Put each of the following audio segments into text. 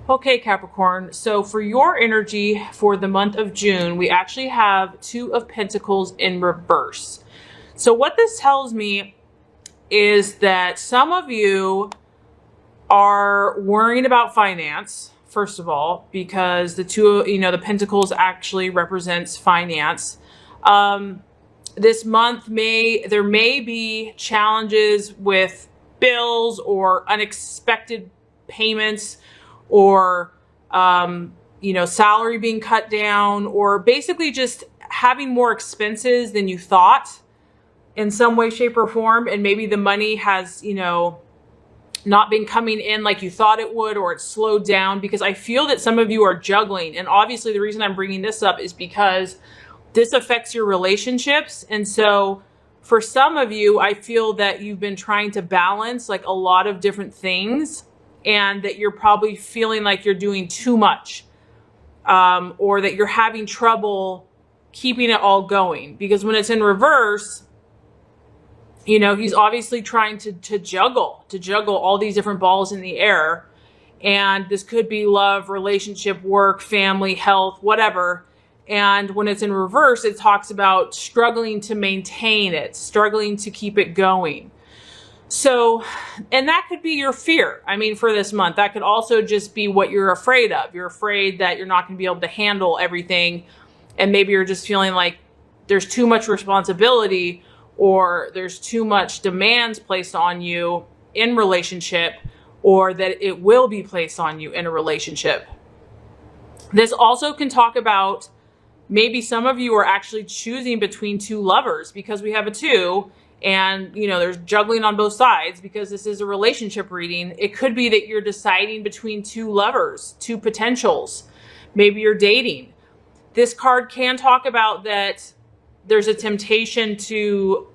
Okay, Capricorn. So for your energy for the month of June, we actually have Two of Pentacles in reverse. So what this tells me is that some of you are worrying about finance, first of all, because the the Pentacles actually represents finance. This month there may be challenges with bills or unexpected payments, or salary being cut down, or basically just having more expenses than you thought in some way, shape, or form. And maybe the money has not been coming in like you thought it would, or it's slowed down, because I feel that some of you are juggling. And obviously the reason I'm bringing this up is because this affects your relationships. And so for some of you, I feel that you've been trying to balance like a lot of different things, and that you're probably feeling like you're doing too much, or that you're having trouble keeping it all going. Because when it's in reverse, he's obviously trying to juggle all these different balls in the air. And this could be love, relationship, work, family, health, whatever. And when it's in reverse, it talks about struggling to maintain it, struggling to keep it going. So, and that could be your fear. I mean, for this month, that could also just be what you're afraid of. You're afraid that you're not going to be able to handle everything. And maybe you're just feeling like there's too much responsibility, or there's too much demands placed on you in relationship, or that it will be placed on you in a relationship. This also can talk about maybe some of you are actually choosing between two lovers, because we have a 2. And, there's juggling on both sides, because this is a relationship reading. It could be that you're deciding between two lovers, two potentials. Maybe you're dating. This card can talk about that there's a temptation to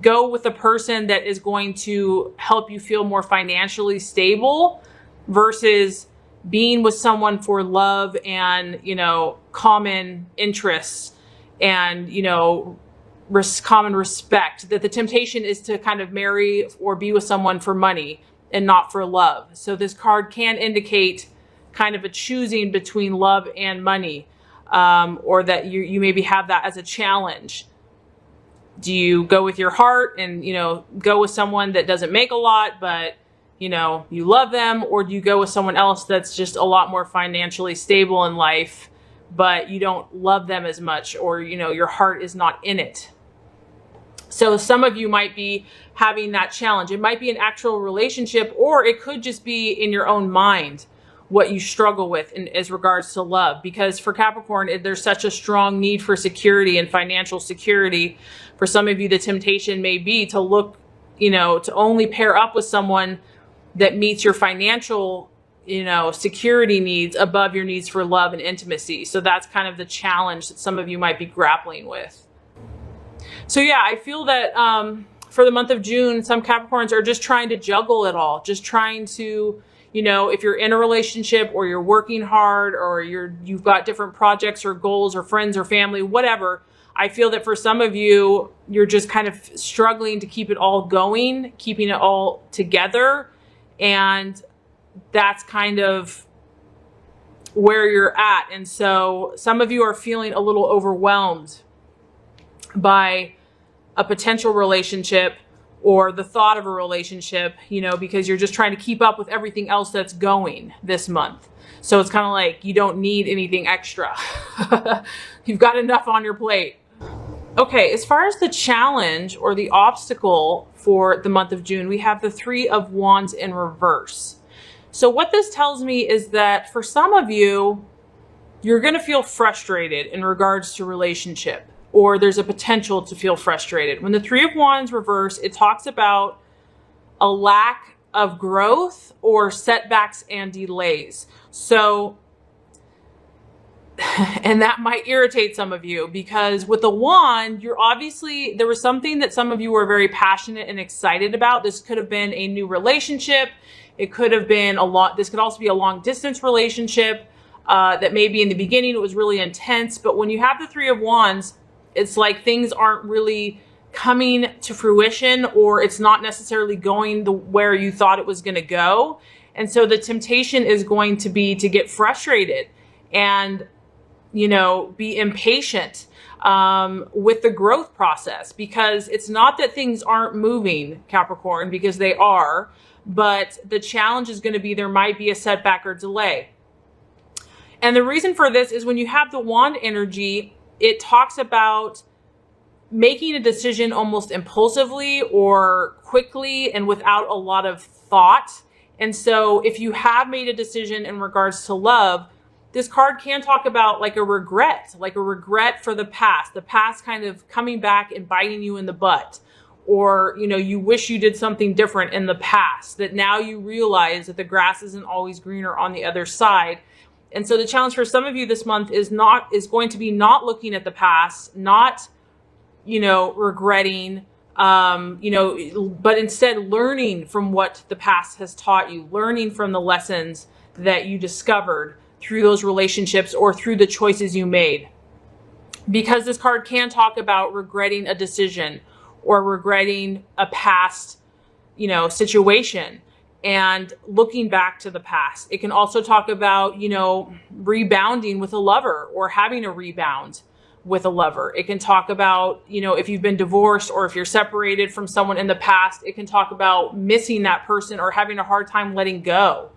go with a person that is going to help you feel more financially stable, versus being with someone for love and, common interests and, common respect. That the temptation is to kind of marry or be with someone for money and not for love. So this card can indicate kind of a choosing between love and money, or that you maybe have that as a challenge. Do you go with your heart and, go with someone that doesn't make a lot, but, you love them? Or do you go with someone else that's just a lot more financially stable in life, but you don't love them as much, or, your heart is not in it? So some of you might be having that challenge. It might be an actual relationship, or it could just be in your own mind what you struggle with as regards to love. Because for Capricorn, there's such a strong need for security and financial security. For some of you, the temptation may be to look, to only pair up with someone that meets your financial, security needs above your needs for love and intimacy. So that's kind of the challenge that some of you might be grappling with. So yeah, I feel that for the month of June, some Capricorns are just trying to juggle it all, just trying to, if you're in a relationship, or you're working hard, or you've got different projects or goals or friends or family, whatever. I feel that for some of you, you're just kind of struggling to keep it all going, keeping it all together. And that's kind of where you're at. And so some of you are feeling a little overwhelmed by a potential relationship, or the thought of a relationship, because you're just trying to keep up with everything else that's going this month. So it's kind of like you don't need anything extra. You've got enough on your plate. Okay, as far as the challenge or the obstacle for the month of June, we have the 3 of Wands in reverse. So what this tells me is that for some of you, you're going to feel frustrated in regards to relationship, or there's a potential to feel frustrated. When the 3 of Wands reverse, it talks about a lack of growth or setbacks and delays. So, and that might irritate some of you, because with the wand, there was something that some of you were very passionate and excited about. This could have been a new relationship. It could have been this could also be a long distance relationship, that maybe in the beginning it was really intense, but when you have the 3 of Wands, it's like things aren't really coming to fruition, or it's not necessarily going where you thought it was going to go. And so the temptation is going to be to get frustrated and, you know, be impatient with the growth process, because it's not that things aren't moving, Capricorn, because they are, but the challenge is going to be there might be a setback or delay. And the reason for this is when you have the wand energy, it talks about making a decision almost impulsively or quickly and without a lot of thought. And so if you have made a decision in regards to love, this card can talk about like a regret for the past kind of coming back and biting you in the butt. Or, you know, you wish you did something different in the past, that now you realize that the grass isn't always greener on the other side. And so the challenge for some of you this month is going to be not looking at the past, not, you know, regretting, you know, but instead learning from what the past has taught you, learning from the lessons that you discovered through those relationships or through the choices you made. Because this card can talk about regretting a decision or regretting a past, you know, situation and looking back to the past. It can also talk about, you know, rebounding with a lover or having a rebound with a lover. It can talk about, you know, if you've been divorced or if you're separated from someone in the past. It can talk about missing that person or having a hard time letting go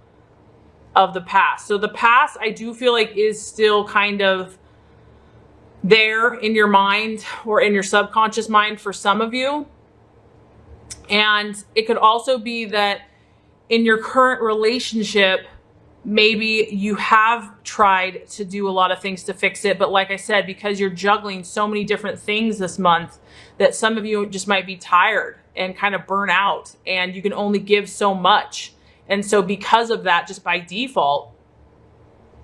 of the past. So the past, I do feel like, is still kind of there in your mind or in your subconscious mind for some of you. And it could also be that in your current relationship, maybe you have tried to do a lot of things to fix it. But like I said, because you're juggling so many different things this month, that some of you just might be tired and kind of burn out, and you can only give so much. And so because of that, just by default,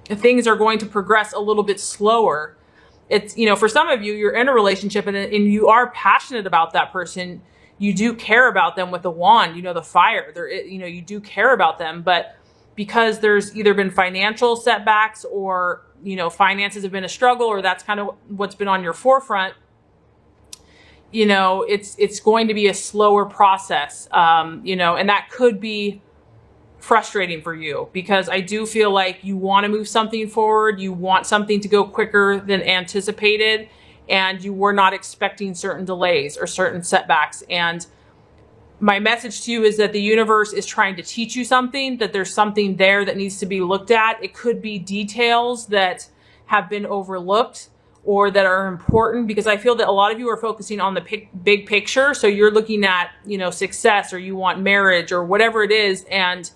things are going to progress a little bit slower. It's, you know, for some of you, you're in a relationship and you are passionate about that person. You do care about them with the wand, you know, the fire. There, you know, you do care about them, but because there's either been financial setbacks or, you know, finances have been a struggle, or that's kind of what's been on your forefront, you know, it's going to be a slower process, you know, and that could be frustrating for you, because I do feel like you want to move something forward. You want something to go quicker than anticipated, and you were not expecting certain delays or certain setbacks. And my message to you is that the universe is trying to teach you something, that there's something there that needs to be looked at. It could be details that have been overlooked or that are important, because I feel that a lot of you are focusing on the big picture. So you're looking at, you know, success, or you want marriage or whatever it is. And,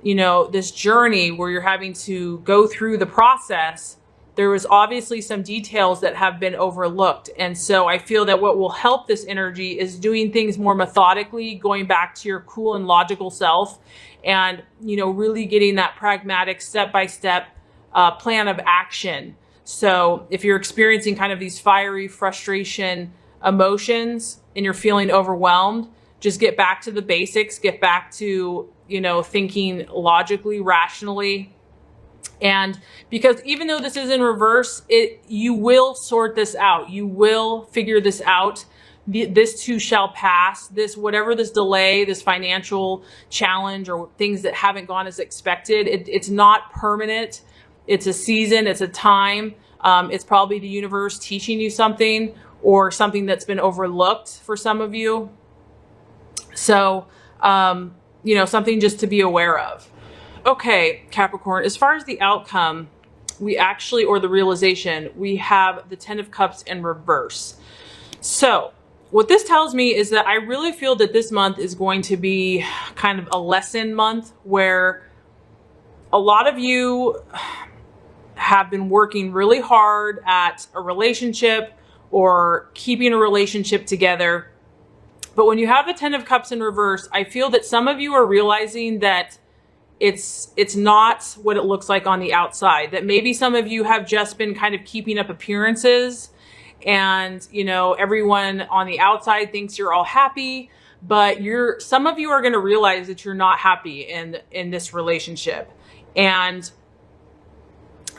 you know, this journey where you're having to go through the process, there was obviously some details that have been overlooked. And so I feel that what will help this energy is doing things more methodically, going back to your cool and logical self, and, you know, really getting that pragmatic step-by-step plan of action. So if you're experiencing kind of these fiery frustration emotions and you're feeling overwhelmed, just get back to the basics, get back to, you know, thinking logically, rationally. And because even though this is in reverse, you will sort this out. You will figure this out. This too shall pass. This, whatever this delay, this financial challenge, or things that haven't gone as expected, it's not permanent. It's a season. It's a time. It's probably the universe teaching you something, or something that's been overlooked for some of you. So, you know, something just to be aware of. Okay, Capricorn, as far as the outcome, we actually, or the realization, we have the Ten of Cups in reverse. So what this tells me is that I really feel that this month is going to be kind of a lesson month, where a lot of you have been working really hard at a relationship or keeping a relationship together. But when you have the Ten of Cups in reverse, I feel that some of you are realizing that it's not what it looks like on the outside. That maybe some of you have just been kind of keeping up appearances, and, you know, everyone on the outside thinks you're all happy, but some of you are going to realize that you're not happy in this relationship, and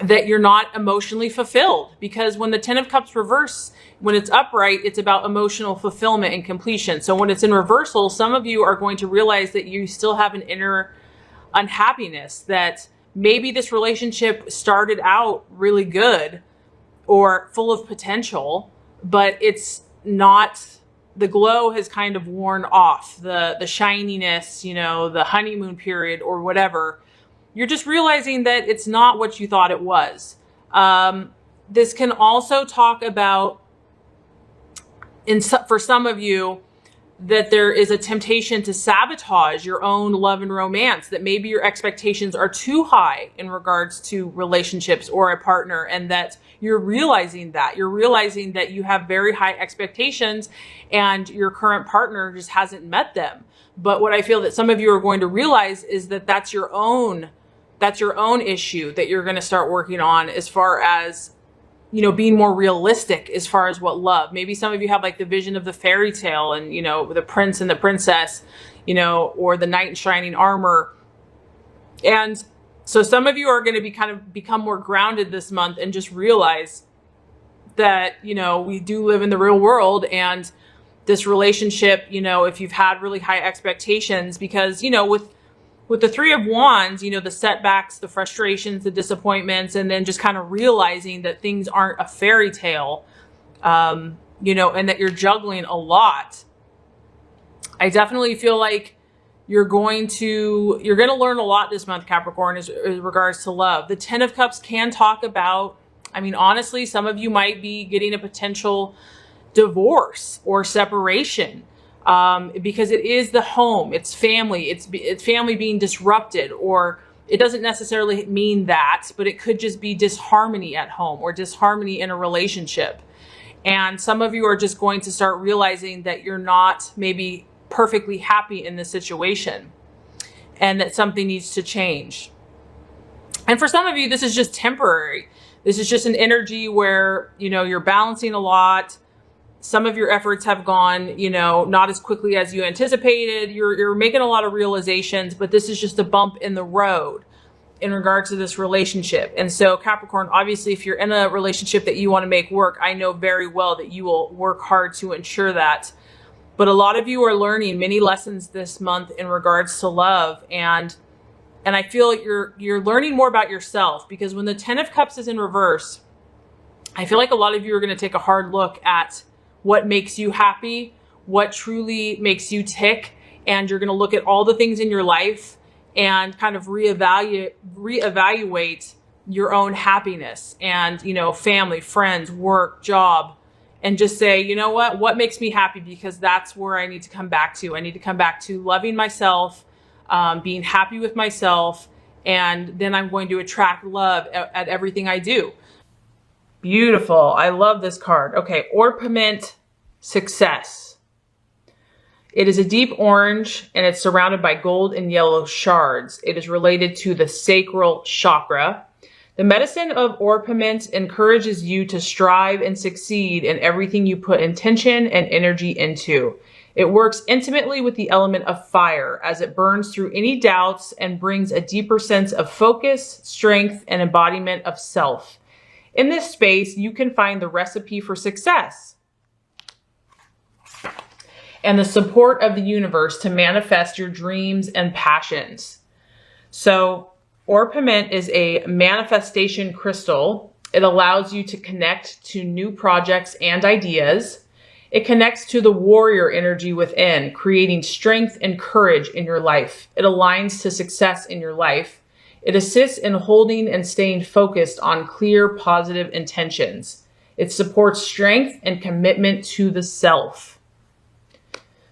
that you're not emotionally fulfilled. Because when the Ten of Cups reverse, when it's upright, it's about emotional fulfillment and completion. So when it's in reversal, some of you are going to realize that you still have an inner unhappiness, that maybe this relationship started out really good or full of potential, but it's not, the glow has kind of worn off, the shininess, you know, the honeymoon period or whatever. You're just realizing that it's not what you thought it was. This can also talk about, for some of you, that there is a temptation to sabotage your own love and romance, that maybe your expectations are too high in regards to relationships or a partner, and that you're realizing that you have very high expectations and your current partner just hasn't met them. But what I feel that some of you are going to realize is that that's your own issue that you're going to start working on, as far as, you know, being more realistic as far as what love. Maybe some of you have like the vision of the fairy tale and, you know, the prince and the princess, you know, or the knight in shining armor. And so some of you are going to become more grounded this month and just realize that, you know, we do live in the real world, and this relationship, you know, if you've had really high expectations, because, you know, with the Three of Wands, you know, the setbacks, the frustrations, the disappointments, and then just kind of realizing that things aren't a fairy tale, you know, and that you're juggling a lot. I definitely feel like you're going to learn a lot this month, Capricorn, as regards to love. The Ten of Cups can talk about, I mean, honestly, some of you might be getting a potential divorce or separation. Because it is the home, it's family, it's family being disrupted, or it doesn't necessarily mean that, but it could just be disharmony at home or disharmony in a relationship. And some of you are just going to start realizing that you're not maybe perfectly happy in this situation, and that something needs to change. And for some of you, this is just temporary. This is just an energy where, you know, you're balancing a lot. Some of your efforts have gone, you know, not as quickly as you anticipated. You're making a lot of realizations, but this is just a bump in the road in regards to this relationship. And so Capricorn, obviously, if you're in a relationship that you want to make work, I know very well that you will work hard to ensure that. But a lot of you are learning many lessons this month in regards to love. And I feel like you're learning more about yourself, because when the Ten of Cups is in reverse, I feel like a lot of you are going to take a hard look at what makes you happy, what truly makes you tick. And you're going to look at all the things in your life and kind of reevaluate your own happiness and, you know, family, friends, work, job, and just say, you know what makes me happy? Because that's where I need to come back to. I need to come back to loving myself, being happy with myself, and then I'm going to attract love at everything I do. Beautiful. I love this card. Okay, Orpiment Success. It is a deep orange and it's surrounded by gold and yellow shards. It is related to the sacral chakra. The medicine of orpiment encourages you to strive and succeed in everything you put intention and energy into. It works intimately with the element of fire as it burns through any doubts and brings a deeper sense of focus, strength, and embodiment of self. In this space, you can find the recipe for success and the support of the universe to manifest your dreams and passions. So, Orpiment is a manifestation crystal. It allows you to connect to new projects and ideas. It connects to the warrior energy within, creating strength and courage in your life. It aligns to success in your life. It assists in holding and staying focused on clear, positive intentions. It supports strength and commitment to the self.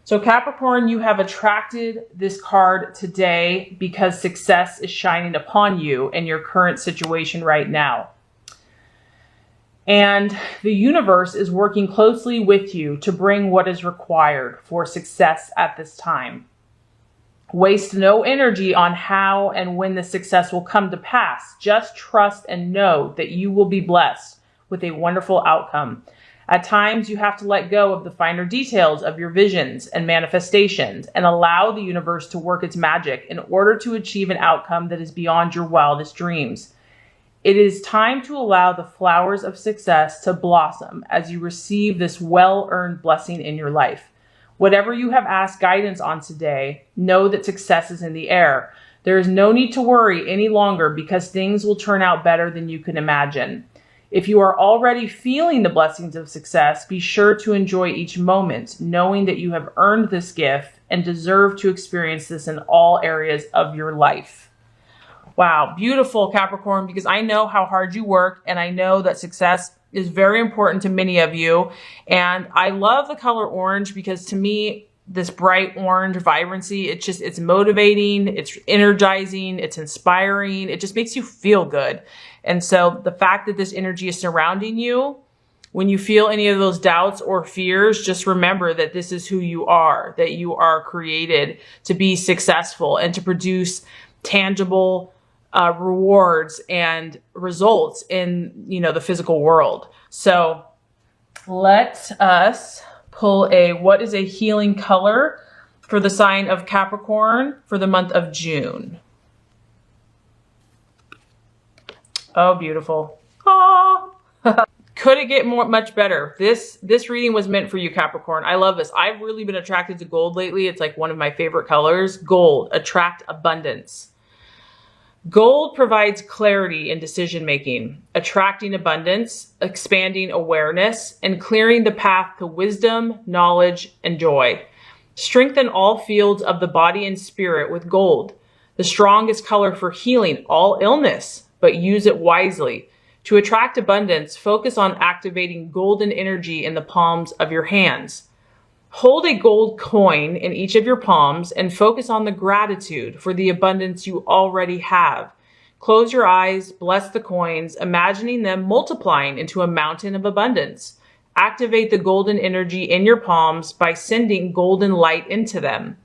So Capricorn, you have attracted this card today because success is shining upon you in your current situation right now. And the universe is working closely with you to bring what is required for success at this time. Waste no energy on how and when the success will come to pass. Just trust and know that you will be blessed with a wonderful outcome. At times, you have to let go of the finer details of your visions and manifestations and allow the universe to work its magic in order to achieve an outcome that is beyond your wildest dreams. It is time to allow the flowers of success to blossom as you receive this well-earned blessing in your life. Whatever you have asked guidance on today, know that success is in the air. There is no need to worry any longer because things will turn out better than you can imagine. If you are already feeling the blessings of success, be sure to enjoy each moment, knowing that you have earned this gift and deserve to experience this in all areas of your life. Wow, beautiful, Capricorn, because I know how hard you work and I know that success is very important to many of you. And I love the color orange because to me, this bright orange vibrancy, it's motivating, it's energizing, it's inspiring. It just makes you feel good. And so the fact that this energy is surrounding you, when you feel any of those doubts or fears, just remember that this is who you are, that you are created to be successful and to produce tangible rewards and results in, the physical world. So let us pull what is a healing color for the sign of Capricorn for the month of June. Oh, beautiful. Oh. Could it get much better? This reading was meant for you, Capricorn. I love this. I've really been attracted to gold lately. It's like one of my favorite colors. Gold, attract abundance. Gold provides clarity in decision-making, attracting abundance, expanding awareness, and clearing the path to wisdom, knowledge, and joy. Strengthen all fields of the body and spirit with gold, the strongest color for healing all illness, but use it wisely. To attract abundance, focus on activating golden energy in the palms of your hands. Hold a gold coin in each of your palms and focus on the gratitude for the abundance you already have. Close your eyes, bless the coins, imagining them multiplying into a mountain of abundance. Activate the golden energy in your palms by sending golden light into them.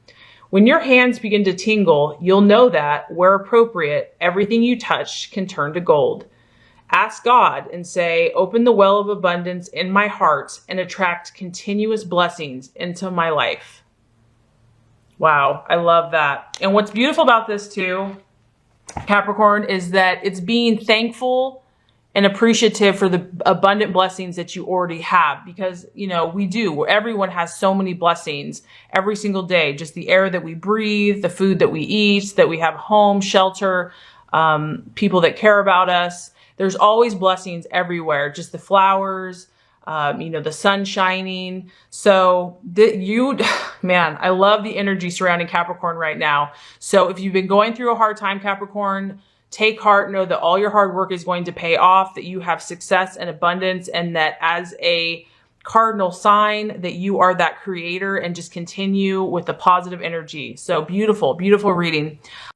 When your hands begin to tingle, you'll know that, where appropriate, everything you touch can turn to gold. Ask God and say, open the well of abundance in my heart and attract continuous blessings into my life. Wow, I love that. And what's beautiful about this too, Capricorn, is that it's being thankful and appreciative for the abundant blessings that you already have. Because, we do. Everyone has so many blessings every single day. Just the air that we breathe, the food that we eat, that we have home, shelter, people that care about us. There's always blessings everywhere, just the flowers, the sun shining. So man, I love the energy surrounding Capricorn right now. So if you've been going through a hard time, Capricorn, take heart, know that all your hard work is going to pay off, that you have success and abundance, and that as a cardinal sign that you are that creator, and just continue with the positive energy. So beautiful, beautiful reading.